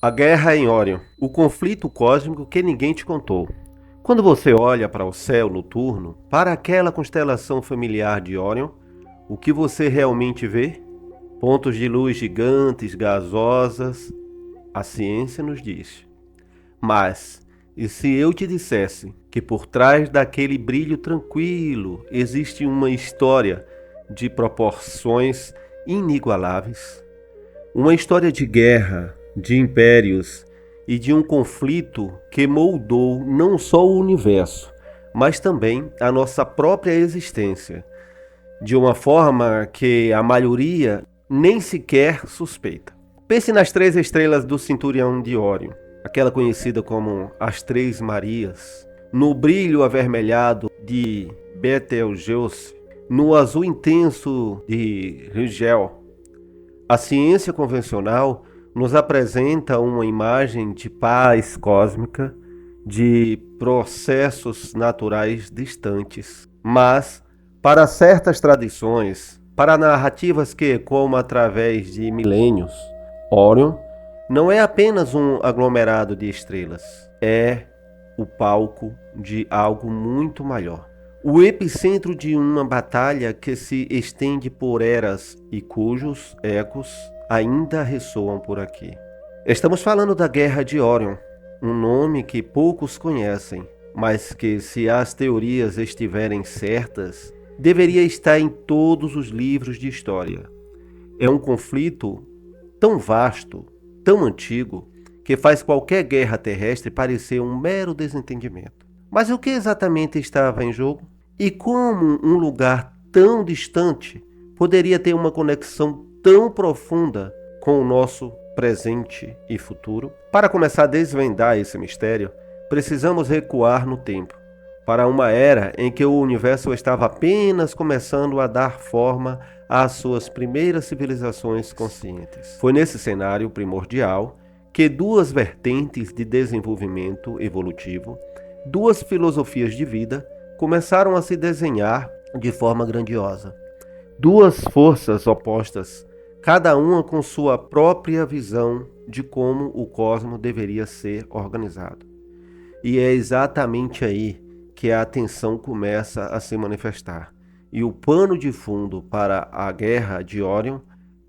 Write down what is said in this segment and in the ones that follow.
A guerra em Órion, o conflito cósmico que ninguém te contou. Quando você olha para o céu noturno, para aquela constelação familiar de Órion, o que você realmente vê? Pontos de luz gigantes, gasosas, a ciência nos diz. Mas, e se eu te dissesse que por trás daquele brilho tranquilo existe uma história de proporções inigualáveis? Uma história de guerra, de impérios e de um conflito que moldou não só o universo, mas também a nossa própria existência, de uma forma que a maioria nem sequer suspeita. Pense nas 3 estrelas do cinturão de Órion, aquela conhecida como as Três Marias, no brilho avermelhado de Betelgeuse, no azul intenso de Rigel. A ciência convencional nos apresenta uma imagem de paz cósmica, de processos naturais distantes. Mas, para certas tradições, para narrativas que ecoam através de milênios, Órion não é apenas um aglomerado de estrelas, é o palco de algo muito maior. O epicentro de uma batalha que se estende por eras e cujos ecos ainda ressoam por aqui. Estamos falando da Guerra de Órion, um nome que poucos conhecem, mas que, se as teorias estiverem certas, deveria estar em todos os livros de história. É um conflito tão vasto, tão antigo, que faz qualquer guerra terrestre parecer um mero desentendimento. Mas o que exatamente estava em jogo? E como um lugar tão distante poderia ter uma conexão tão profunda com o nosso presente e futuro? Para começar a desvendar esse mistério, precisamos recuar no tempo, para uma era em que o universo estava apenas começando a dar forma às suas primeiras civilizações conscientes. Foi nesse cenário primordial que duas vertentes de desenvolvimento evolutivo, duas filosofias de vida, começaram a se desenhar de forma grandiosa. Duas forças opostas, cada uma com sua própria visão de como o cosmos deveria ser organizado. E é exatamente aí que a tensão começa a se manifestar. E o pano de fundo para a Guerra de Órion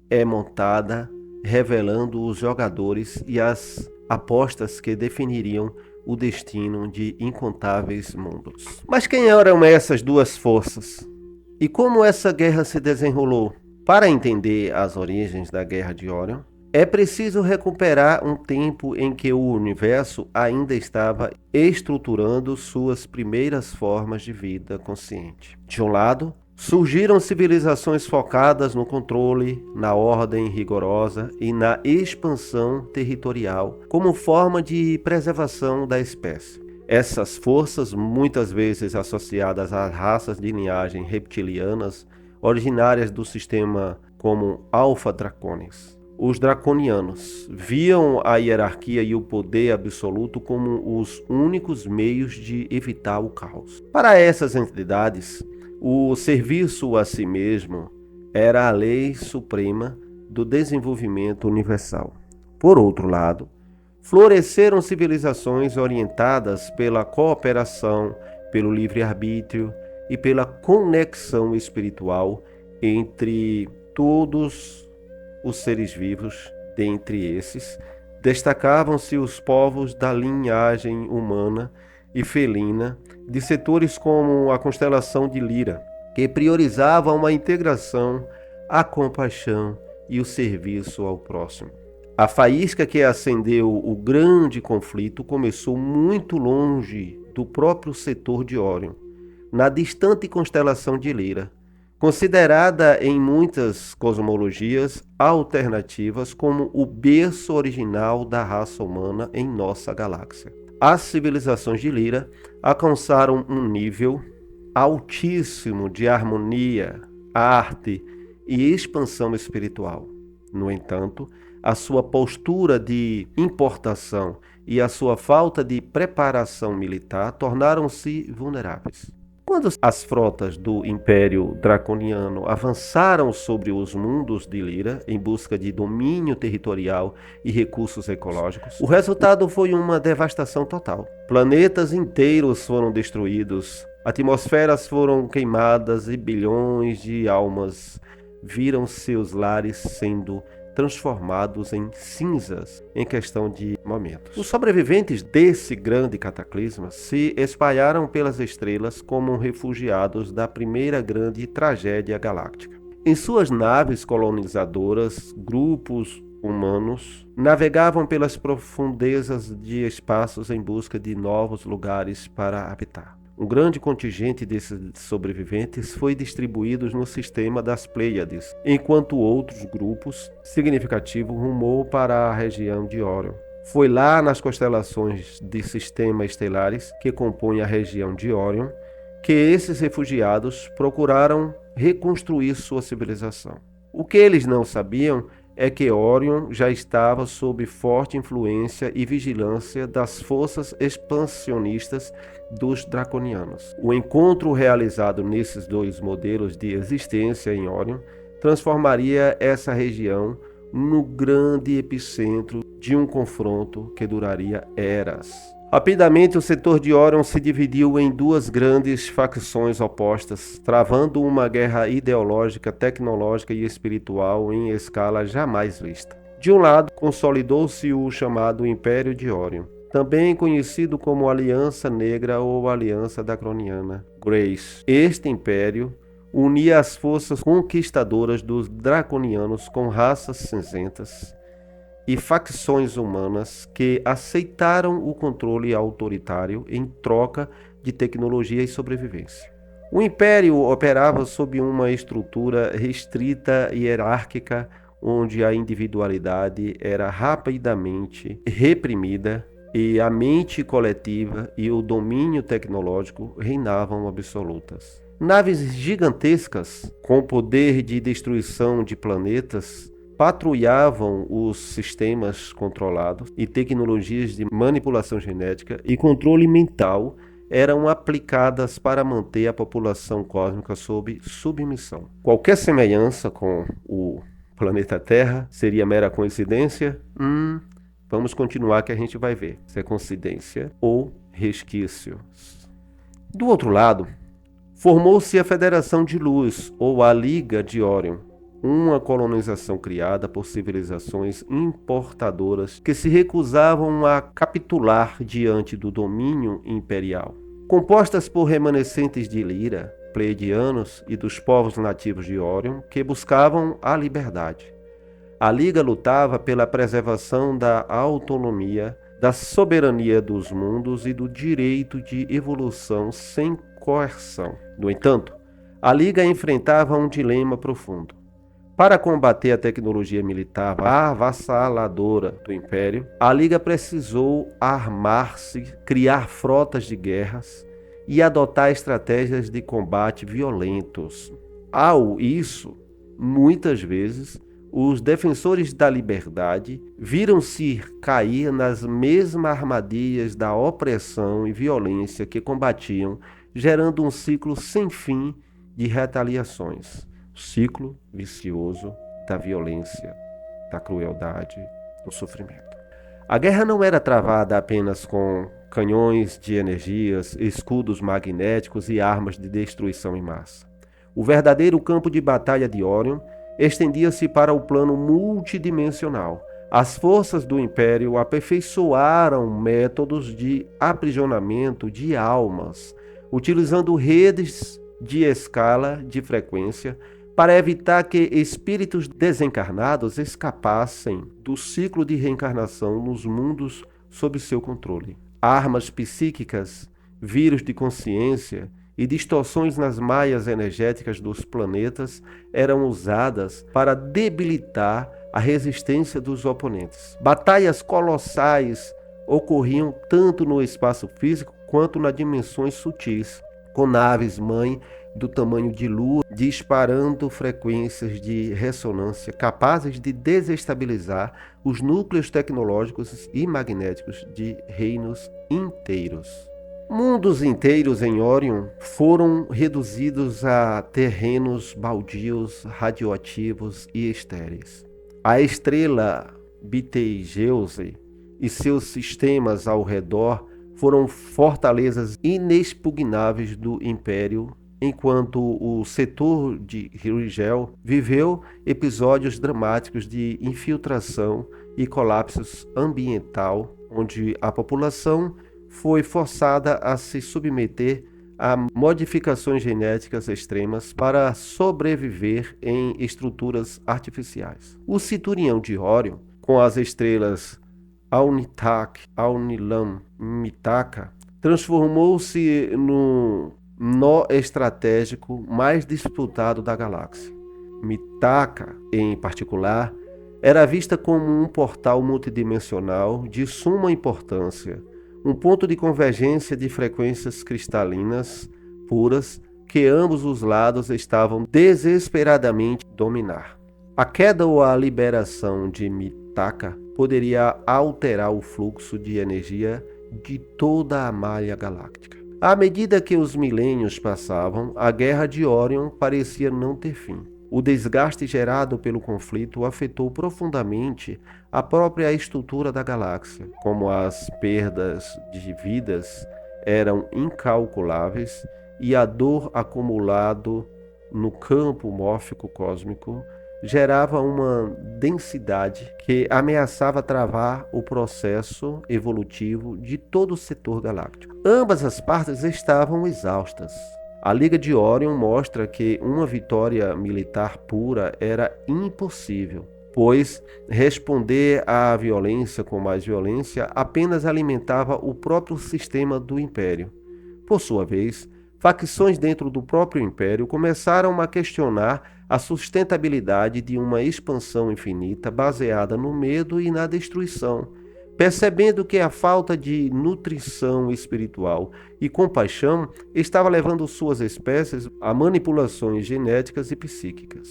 é montada, revelando os jogadores e as apostas que definiriam o destino de incontáveis mundos. Mas quem eram essas duas forças? E como essa guerra se desenrolou? Para entender as origens da Guerra de Órion, é preciso recuperar um tempo em que o universo ainda estava estruturando suas primeiras formas de vida consciente. De um lado, surgiram civilizações focadas no controle, na ordem rigorosa e na expansão territorial como forma de preservação da espécie. Essas forças, muitas vezes associadas às raças de linhagem reptilianas originárias do sistema como Alpha Draconis. Os draconianos viam a hierarquia e o poder absoluto como os únicos meios de evitar o caos. Para essas entidades, o serviço a si mesmo era a lei suprema do desenvolvimento universal. Por outro lado, floresceram civilizações orientadas pela cooperação, pelo livre-arbítrio e pela conexão espiritual entre todos os seres vivos. Dentre esses, destacavam-se os povos da linhagem humana e felina, de setores como a constelação de Lira, que priorizavam uma integração, a compaixão e o serviço ao próximo. A faísca que acendeu o grande conflito começou muito longe do próprio setor de Órion, na distante constelação de Lira, considerada em muitas cosmologias alternativas como o berço original da raça humana em nossa galáxia. As civilizações de Lira alcançaram um nível altíssimo de harmonia, arte e expansão espiritual. No entanto, a sua postura de importação e a sua falta de preparação militar tornaram-se vulneráveis. Quando as frotas do Império Draconiano avançaram sobre os mundos de Lyra em busca de domínio territorial e recursos ecológicos, o resultado foi uma devastação total. Planetas inteiros foram destruídos, atmosferas foram queimadas e bilhões de almas viram seus lares sendo transformados em cinzas em questão de momentos. Os sobreviventes desse grande cataclisma se espalharam pelas estrelas como refugiados da primeira grande tragédia galáctica. Em suas naves colonizadoras, grupos humanos navegavam pelas profundezas de espaços em busca de novos lugares para habitar. Um grande contingente desses sobreviventes foi distribuído no sistema das Pleiades, enquanto outros grupos significativos rumou para a região de Órion. Foi lá nas constelações de sistemas estelares que compõem a região de Órion que esses refugiados procuraram reconstruir sua civilização. O que eles não sabiam é que Órion já estava sob forte influência e vigilância das forças expansionistas dos draconianos. O encontro realizado nesses dois modelos de existência em Órion transformaria essa região no grande epicentro de um confronto que duraria eras. Rapidamente, o setor de Órion se dividiu em duas grandes facções opostas, travando uma guerra ideológica, tecnológica e espiritual em escala jamais vista. De um lado, consolidou-se o chamado Império de Órion, também conhecido como Aliança Negra ou Aliança Draconiana, Grace. Este império unia as forças conquistadoras dos draconianos com raças cinzentas e facções humanas que aceitaram o controle autoritário em troca de tecnologia e sobrevivência. O Império operava sob uma estrutura restrita e hierárquica, onde a individualidade era rapidamente reprimida e a mente coletiva e o domínio tecnológico reinavam absolutas. Naves gigantescas, com poder de destruição de planetas, patrulhavam os sistemas controlados e tecnologias de manipulação genética e controle mental eram aplicadas para manter a população cósmica sob submissão. Qualquer semelhança com o planeta Terra seria mera coincidência? Vamos continuar que a gente vai ver se é coincidência ou resquícios. Do outro lado, formou-se a Federação de Luz, ou a Liga de Órion, uma colonização criada por civilizações importadoras que se recusavam a capitular diante do domínio imperial. Compostas por remanescentes de Lyra, pleiadianos e dos povos nativos de Órion que buscavam a liberdade. A Liga lutava pela preservação da autonomia, da soberania dos mundos e do direito de evolução sem coerção. No entanto, a Liga enfrentava um dilema profundo. Para combater a tecnologia militar avassaladora do Império, a Liga precisou armar-se, criar frotas de guerras e adotar estratégias de combate violentos. Ao isso, muitas vezes, os defensores da liberdade viram-se cair nas mesmas armadilhas da opressão e violência que combatiam, gerando um ciclo sem fim de retaliações. O ciclo vicioso da violência, da crueldade, do sofrimento. A guerra não era travada apenas com canhões de energias, escudos magnéticos e armas de destruição em massa. O verdadeiro campo de batalha de Órion estendia-se para o plano multidimensional. As forças do Império aperfeiçoaram métodos de aprisionamento de almas, utilizando redes de escala de frequência para evitar que espíritos desencarnados escapassem do ciclo de reencarnação nos mundos sob seu controle. Armas psíquicas, vírus de consciência e distorções nas malhas energéticas dos planetas eram usadas para debilitar a resistência dos oponentes. Batalhas colossais ocorriam tanto no espaço físico quanto nas dimensões sutis, com naves-mãe do tamanho de lua, disparando frequências de ressonância capazes de desestabilizar os núcleos tecnológicos e magnéticos de reinos inteiros. Mundos inteiros em Órion foram reduzidos a terrenos baldios, radioativos e estéreis. A estrela Betelgeuse e seus sistemas ao redor foram fortalezas inexpugnáveis do Império, enquanto o setor de Rigel viveu episódios dramáticos de infiltração e colapso ambiental, onde a população foi forçada a se submeter a modificações genéticas extremas para sobreviver em estruturas artificiais. O cinturão de Órion, com as estrelas Alnitak, Alnilam, Mitaka, transformou-se no nó estratégico mais disputado da galáxia. Mitaka, em particular, era vista como um portal multidimensional de suma importância, um ponto de convergência de frequências cristalinas puras que ambos os lados estavam desesperadamente a dominar. A queda ou a liberação de Mitaka poderia alterar o fluxo de energia de toda a malha galáctica. À medida que os milênios passavam, a guerra de Órion parecia não ter fim. O desgaste gerado pelo conflito afetou profundamente a própria estrutura da galáxia, como as perdas de vidas eram incalculáveis e a dor acumulada no campo mórfico cósmico gerava uma densidade que ameaçava travar o processo evolutivo de todo o setor galáctico. Ambas as partes estavam exaustas. A Liga de Órion mostra que uma vitória militar pura era impossível, pois responder à violência com mais violência apenas alimentava o próprio sistema do Império. Por sua vez, facções dentro do próprio Império começaram a questionar a sustentabilidade de uma expansão infinita baseada no medo e na destruição, percebendo que a falta de nutrição espiritual e compaixão estava levando suas espécies a manipulações genéticas e psíquicas.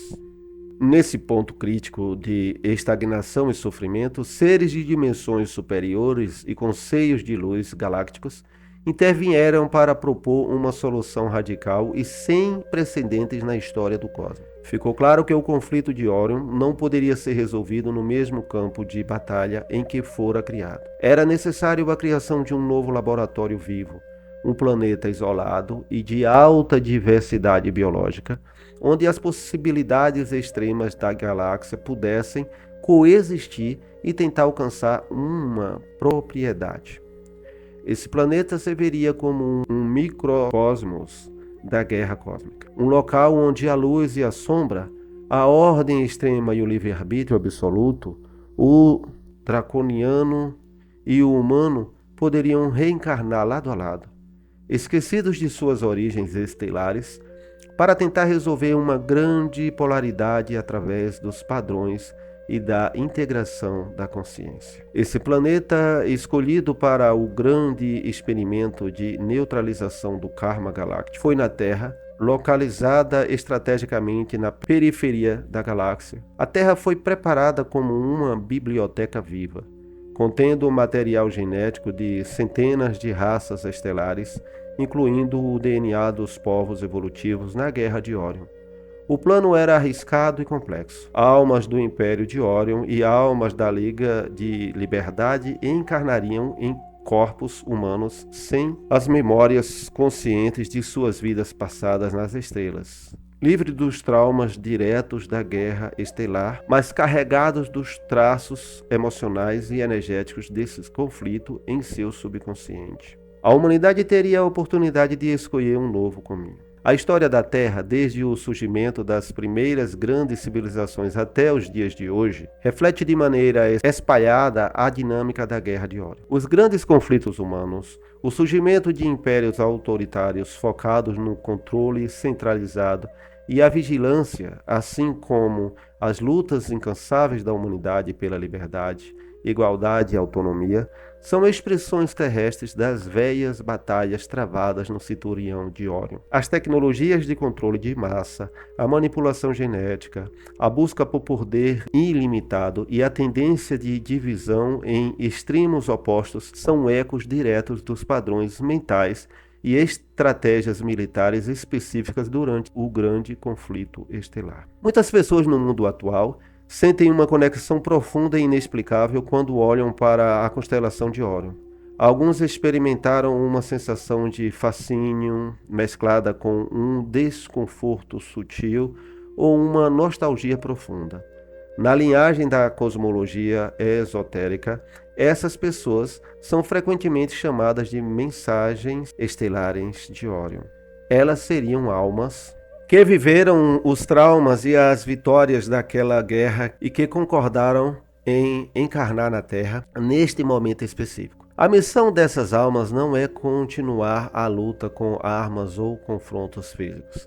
Nesse ponto crítico de estagnação e sofrimento, seres de dimensões superiores e com seios de luz galácticos intervieram para propor uma solução radical e sem precedentes na história do cosmos. Ficou claro que o conflito de Órion não poderia ser resolvido no mesmo campo de batalha em que fora criado. Era necessário a criação de um novo laboratório vivo, um planeta isolado e de alta diversidade biológica, onde as possibilidades extremas da galáxia pudessem coexistir e tentar alcançar uma propriedade. Esse planeta serviria como um microcosmos da guerra cósmica, um local onde a luz e a sombra, a ordem extrema e o livre-arbítrio absoluto, o draconiano e o humano poderiam reencarnar lado a lado, esquecidos de suas origens estelares, para tentar resolver uma grande polaridade através dos padrões e da integração da consciência. Esse planeta, escolhido para o grande experimento de neutralização do karma galáctico, foi na Terra, localizada estrategicamente na periferia da galáxia. A Terra foi preparada como uma biblioteca viva, contendo material genético de centenas de raças estelares, incluindo o DNA dos povos evolutivos na Guerra de Órion. O plano era arriscado e complexo. Almas do Império de Órion e almas da Liga de Liberdade encarnariam em corpos humanos sem as memórias conscientes de suas vidas passadas nas estrelas. Livre dos traumas diretos da guerra estelar, mas carregados dos traços emocionais e energéticos desse conflito em seu subconsciente. A humanidade teria a oportunidade de escolher um novo caminho. A história da Terra, desde o surgimento das primeiras grandes civilizações até os dias de hoje, reflete de maneira espalhada a dinâmica da Guerra de Órion. Os grandes conflitos humanos, o surgimento de impérios autoritários focados no controle centralizado e a vigilância, assim como as lutas incansáveis da humanidade pela liberdade igualdade e autonomia, são expressões terrestres das velhas batalhas travadas no cinturão de Órion. As tecnologias de controle de massa, a manipulação genética, a busca por poder ilimitado e a tendência de divisão em extremos opostos são ecos diretos dos padrões mentais e estratégias militares específicas durante o grande conflito estelar. Muitas pessoas no mundo atual sentem uma conexão profunda e inexplicável quando olham para a constelação de Órion. Alguns experimentaram uma sensação de fascínio mesclada com um desconforto sutil ou uma nostalgia profunda. Na linhagem da cosmologia esotérica, essas pessoas são frequentemente chamadas de mensagens estelares de Órion. Elas seriam almas que viveram os traumas e as vitórias daquela guerra e que concordaram em encarnar na Terra neste momento específico. A missão dessas almas não é continuar a luta com armas ou confrontos físicos,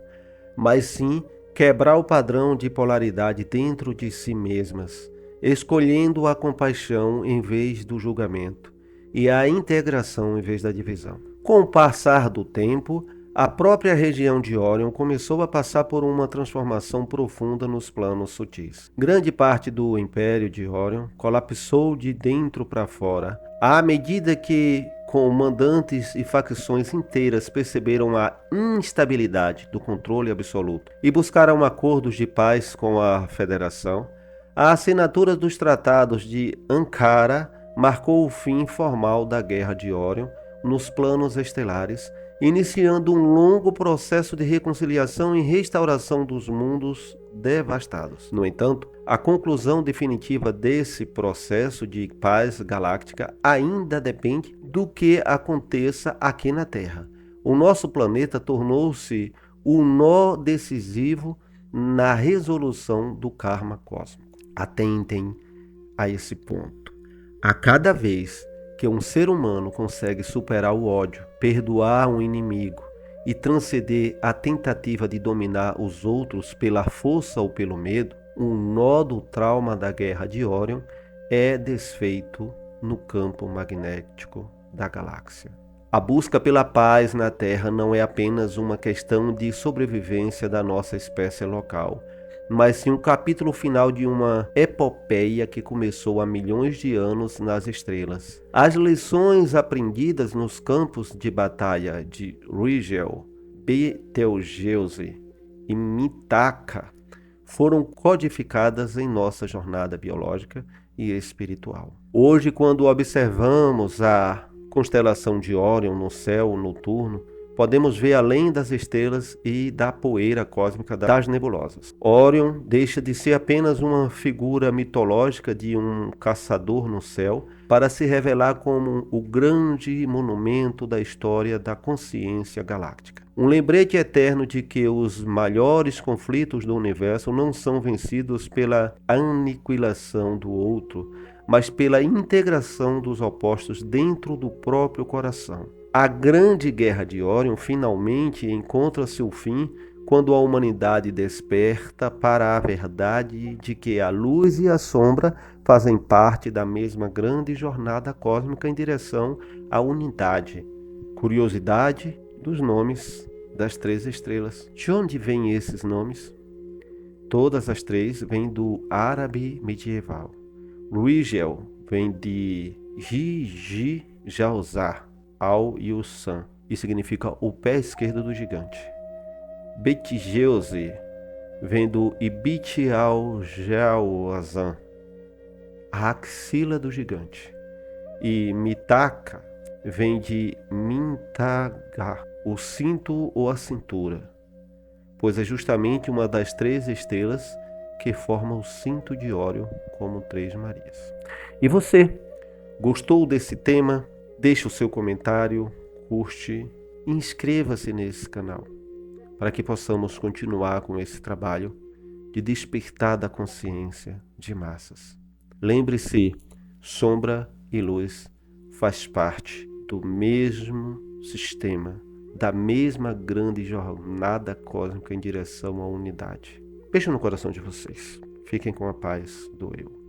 mas sim quebrar o padrão de polaridade dentro de si mesmas, escolhendo a compaixão em vez do julgamento e a integração em vez da divisão. Com o passar do tempo, a própria região de Órion começou a passar por uma transformação profunda nos planos sutis. Grande parte do Império de Órion colapsou de dentro para fora, à medida que comandantes e facções inteiras perceberam a instabilidade do controle absoluto e buscaram acordos de paz com a Federação. A assinatura dos tratados de Ankara marcou o fim formal da Guerra de Órion nos planos estelares, iniciando um longo processo de reconciliação e restauração dos mundos devastados. No entanto, a conclusão definitiva desse processo de paz galáctica ainda depende do que aconteça aqui na Terra. O nosso planeta tornou-se o nó decisivo na resolução do karma cósmico. Atentem a esse ponto. A cada vez que um ser humano consegue superar o ódio, perdoar um inimigo e transcender a tentativa de dominar os outros pela força ou pelo medo, um nó do trauma da Guerra de Órion é desfeito no campo magnético da galáxia. A busca pela paz na Terra não é apenas uma questão de sobrevivência da nossa espécie local, mas sim um capítulo final de uma epopeia que começou há milhões de anos nas estrelas. As lições aprendidas nos campos de batalha de Rigel, Betelgeuse e Mithaka foram codificadas em nossa jornada biológica e espiritual. Hoje, quando observamos a constelação de Órion no céu noturno, podemos ver além das estrelas e da poeira cósmica das nebulosas. Órion deixa de ser apenas uma figura mitológica de um caçador no céu para se revelar como o grande monumento da história da consciência galáctica. Um lembrete eterno de que os maiores conflitos do universo não são vencidos pela aniquilação do outro, mas pela integração dos opostos dentro do próprio coração. A grande guerra de Órion finalmente encontra seu fim quando a humanidade desperta para a verdade de que a luz e a sombra fazem parte da mesma grande jornada cósmica em direção à unidade. Curiosidade dos nomes das 3 estrelas. De onde vêm esses nomes? Todas as 3 vêm do árabe medieval. Rigel vem de Rigi Jauzar Al-Yusan e significa o pé esquerdo do gigante. Betelgeuse vem do Ibit al-Jawazan, a axila do gigante. E Mithaka vem de Mintaga, o cinto ou a cintura, pois é justamente uma das 3 estrelas que forma o cinto de Órion como 3 Marias. E você, gostou desse tema? Deixe o seu comentário, curte e inscreva-se nesse canal, para que possamos continuar com esse trabalho de despertar da consciência de massas. Lembre-se, sombra e luz faz parte do mesmo sistema, da mesma grande jornada cósmica em direção à unidade. Beijo no coração de vocês. Fiquem com a paz do Eu.